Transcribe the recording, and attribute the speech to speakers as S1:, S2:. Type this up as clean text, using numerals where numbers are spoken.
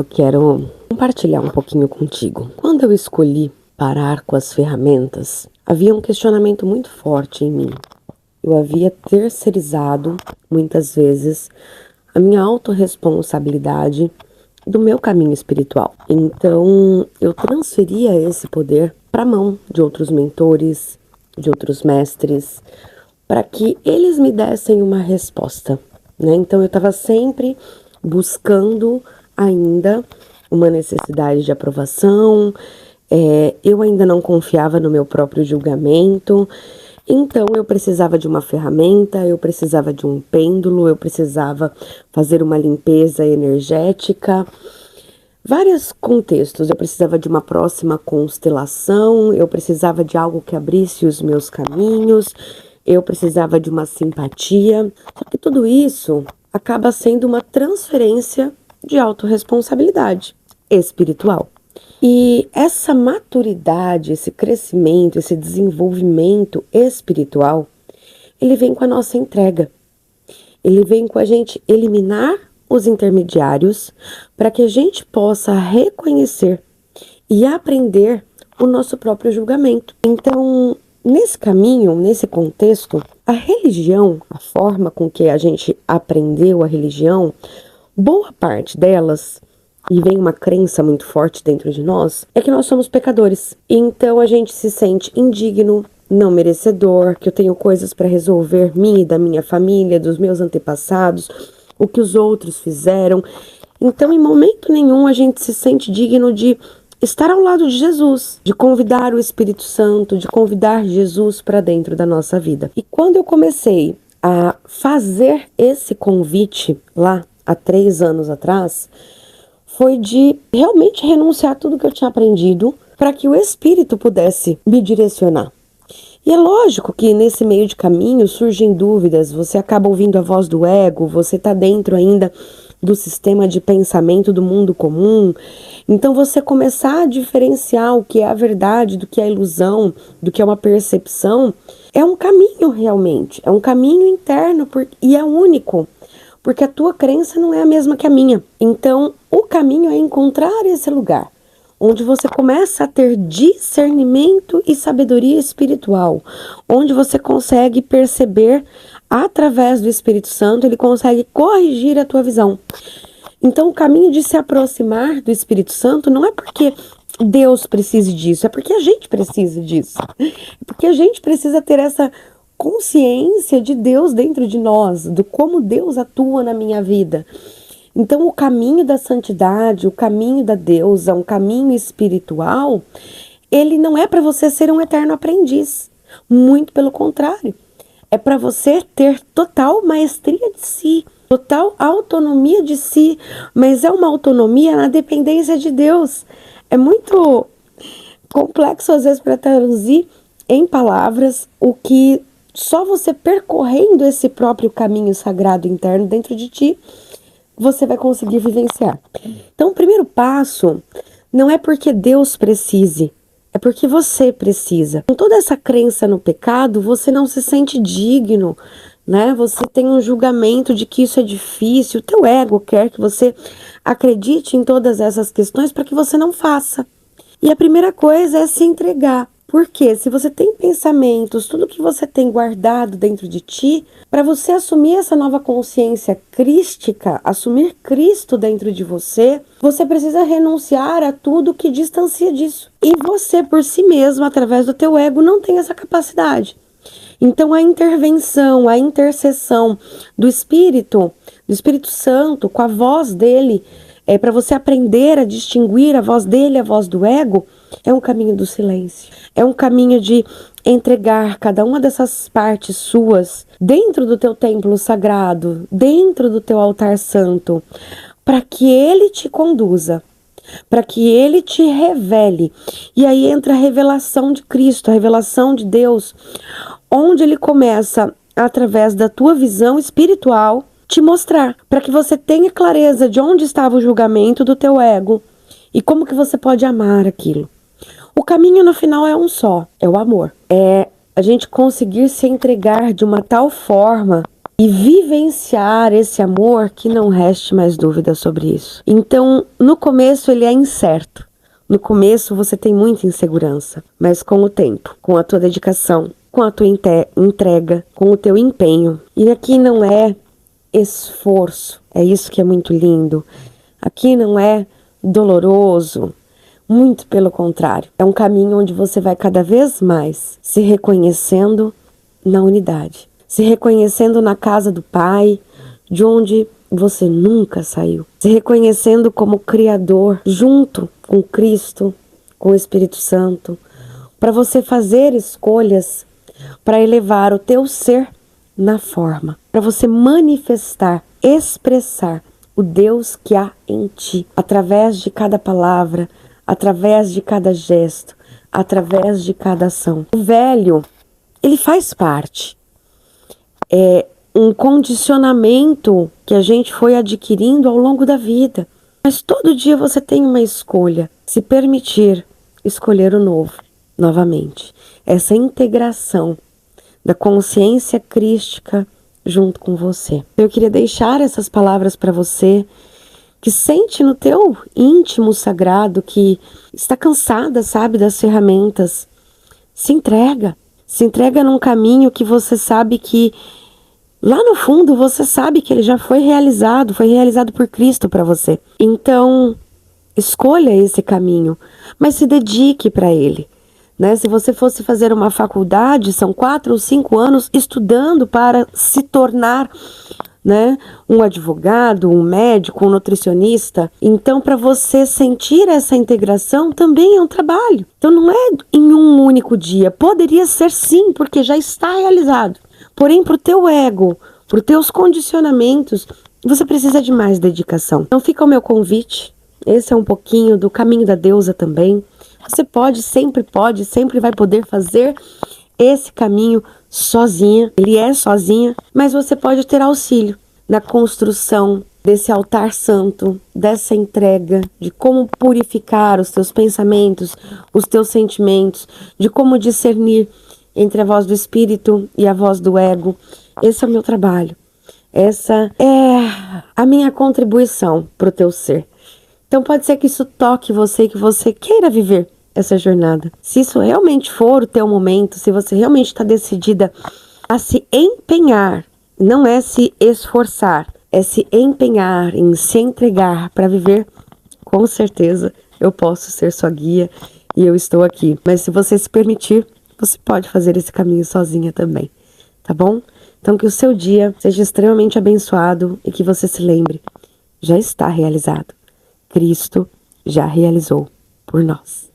S1: eu quero compartilhar um pouquinho contigo. Quando eu escolhi parar com as ferramentas, havia um questionamento muito forte em mim. Eu havia terceirizado, muitas vezes, a minha autorresponsabilidade do meu caminho espiritual. Então, eu transferia esse poder para a mão de outros mentores, de outros mestres, para que eles me dessem uma resposta, né? Então, eu estava sempre buscando ainda uma necessidade de aprovação, eu ainda não confiava no meu próprio julgamento, então eu precisava de uma ferramenta, eu precisava de um pêndulo, eu precisava fazer uma limpeza energética, vários contextos. Eu precisava de uma próxima constelação, eu precisava de algo que abrisse os meus caminhos, eu precisava de uma simpatia. Só que tudo isso acaba sendo uma transferência de autorresponsabilidade espiritual. E essa maturidade, esse crescimento, esse desenvolvimento espiritual, ele vem com a nossa entrega. Ele vem com a gente eliminar os intermediários para que a gente possa reconhecer e aprender o nosso próprio julgamento. Então, nesse caminho, nesse contexto, a religião, a forma com que a gente aprendeu a religião, boa parte delas, e vem uma crença muito forte dentro de nós, é que nós somos pecadores. Então a gente se sente indigno, não merecedor, que eu tenho coisas para resolver, minha e da minha família, dos meus antepassados, o que os outros fizeram. Então, em momento nenhum, a gente se sente digno de estar ao lado de Jesus, de convidar o Espírito Santo, de convidar Jesus para dentro da nossa vida. E quando eu comecei a fazer esse convite lá, há 3 anos atrás, foi de realmente renunciar a tudo que eu tinha aprendido para que o Espírito pudesse me direcionar. E é lógico que nesse meio de caminho surgem dúvidas, você acaba ouvindo a voz do ego, você está dentro ainda do sistema de pensamento do mundo comum. Então você começar a diferenciar o que é a verdade do que é a ilusão, do que é uma percepção, é um caminho realmente, é um caminho interno e é único. Porque a tua crença não é a mesma que a minha. Então, o caminho é encontrar esse lugar, onde você começa a ter discernimento e sabedoria espiritual, onde você consegue perceber, através do Espírito Santo, ele consegue corrigir a tua visão. Então, o caminho de se aproximar do Espírito Santo não é porque Deus precise disso, é porque a gente precisa disso. É porque a gente precisa ter essa consciência de Deus dentro de nós, do como Deus atua na minha vida. Então, o caminho da santidade, o caminho da deusa, um caminho espiritual, ele não é para você ser um eterno aprendiz. Muito pelo contrário. É para você ter total maestria de si, total autonomia de si, mas é uma autonomia na dependência de Deus. É muito complexo, às vezes, para traduzir em palavras o que só você percorrendo esse próprio caminho sagrado interno dentro de ti, você vai conseguir vivenciar. Então, o primeiro passo não é porque Deus precise, é porque você precisa. Com toda essa crença no pecado, você não se sente digno, né? Você tem um julgamento de que isso é difícil, o teu ego quer que você acredite em todas essas questões para que você não faça. E a primeira coisa é se entregar. Porque se você tem pensamentos, tudo que você tem guardado dentro de ti, para você assumir essa nova consciência crística, assumir Cristo dentro de você, você precisa renunciar a tudo que distancia disso. E você, por si mesmo, através do teu ego, não tem essa capacidade. Então a intervenção, a intercessão do Espírito Santo, com a voz dele, para você aprender a distinguir a voz dele, a voz do ego, é um caminho do silêncio. É um caminho de entregar cada uma dessas partes suas dentro do teu templo sagrado, dentro do teu altar santo, para que ele te conduza, para que ele te revele. E aí entra a revelação de Cristo, a revelação de Deus, onde ele começa, através da tua visão espiritual, te mostrar, para que você tenha clareza de onde estava o julgamento do teu ego e como que você pode amar aquilo. O caminho no final é um só, é o amor. É a gente conseguir se entregar de uma tal forma e vivenciar esse amor que não reste mais dúvida sobre isso. Então, no começo ele é incerto. No começo você tem muita insegurança, mas com o tempo, com a tua dedicação, com a tua entrega, com o teu empenho. E aqui não é esforço, é isso que é muito lindo. Aqui não é doloroso, muito pelo contrário. É um caminho onde você vai cada vez mais se reconhecendo na unidade, se reconhecendo na casa do Pai, de onde você nunca saiu, se reconhecendo como Criador, junto com Cristo, com o Espírito Santo, para você fazer escolhas para elevar o teu ser na forma, para você manifestar, expressar o Deus que há em ti, através de cada palavra, através de cada gesto, através de cada ação. O velho, ele faz parte. É um condicionamento que a gente foi adquirindo ao longo da vida. Mas todo dia você tem uma escolha. Se permitir escolher o novo, novamente. Essa integração da consciência crística junto com você. Eu queria deixar essas palavras para você que sente no teu íntimo sagrado que está cansada, sabe, das ferramentas. Se entrega num caminho que você sabe que lá no fundo você sabe que ele já foi realizado por Cristo para você. Então, escolha esse caminho, mas se dedique para ele. Né? Se você fosse fazer uma faculdade, são 4 ou 5 anos estudando para se tornar, né, um advogado, um médico, um nutricionista. Então, para você sentir essa integração, também é um trabalho. Então, não é em um único dia. Poderia ser sim, porque já está realizado. Porém, para o teu ego, para os teus condicionamentos, você precisa de mais dedicação. Então, fica o meu convite. Esse é um pouquinho do caminho da deusa também. Você sempre vai poder fazer esse caminho sozinha. Ele é sozinha, mas você pode ter auxílio na construção desse altar santo, dessa entrega, de como purificar os teus pensamentos, os teus sentimentos, de como discernir entre a voz do espírito e a voz do ego. Esse é o meu trabalho. Essa é a minha contribuição para o teu ser. Então pode ser que isso toque você e que você queira viver essa jornada. Se isso realmente for o teu momento, se você realmente está decidida a se empenhar, não é se esforçar, é se empenhar em se entregar para viver, com certeza eu posso ser sua guia e eu estou aqui. Mas se você se permitir, você pode fazer esse caminho sozinha também, tá bom? Então que o seu dia seja extremamente abençoado e que você se lembre, já está realizado. Cristo já realizou por nós.